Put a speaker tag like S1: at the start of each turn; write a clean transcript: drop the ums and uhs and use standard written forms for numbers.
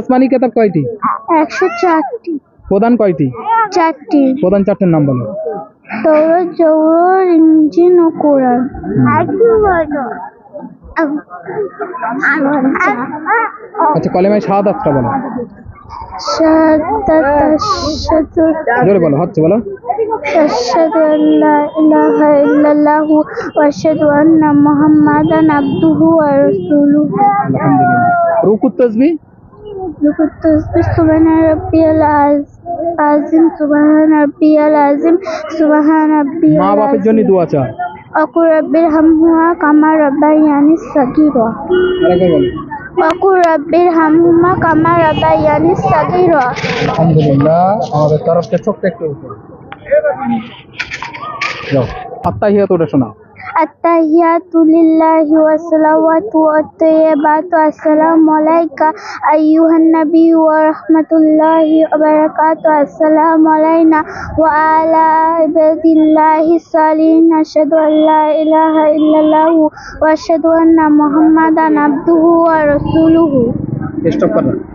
S1: আসমানি কিতাব কয়টি?
S2: 104টি।
S1: প্রধান কয়টি?
S2: 4টি।
S1: প্রধান চারটির নাম বলো।
S2: তাওরাত, জবুর, ইনজিল ও কোরআন।
S1: আচ্ছা, কলেমায়ে শাহাদাতটা বলো।
S2: শাহাদাত আশহাদু
S1: জোরে বলো, হচ্ছে বলো।
S2: আশহাদু আল্লা ইলাহা ইল্লাল্লাহু ওয়া আশহাদু আন্না মুহাম্মাদান আবদুহু ওয়া রাসূলুহু।
S1: আলহামদুলিল্লাহ। রুকুত তাসবিহ?
S2: রুকুত তাসবিহ সুবহানা রাব্বিয়াল আযীম, সুবহানা রাব্বিয়াল আযীম, সুবহানা রাব্বিয়াল
S1: মা বাপের জন্য
S2: আযীম।
S1: দোয়া চাও।
S2: ওয়াকুর রাব্বিরহামহুমা কামা রাব্বায়ানি সাগীরা।
S1: আরেকবার বলো।
S2: ওয়াকুর রাব্বিরহামহুমা কামা রাব্বায়ানি সাগীরা।
S1: আলহামদুলিল্লাহ। আমাদের তরফ থেকে ছোট্ট একটু যাও। আত্তাহিয়াতুটা শোনাও।
S2: আত্তাহিয়াতু লিল্লাহি ওয়া সালাওয়াতু ওয়াত তাইয়্যিবাতু আসসালামু আলাইকা আইয়ুহান নাবিয়্যু ওয়া রাহমাতুল্লাহি ওয়া বারাকাতুহু। আসসালামু আলাইনা ওয়া আলা ইবাদিল্লাহিস সালিহিন। আশহাদু আল্লা ইলাহা ইল্লাল্লাহু ওয়া আশহাদু আন্না মুহাম্মাদান আবদুহু ওয়া রাসূলুহু।
S1: স্টপ করো।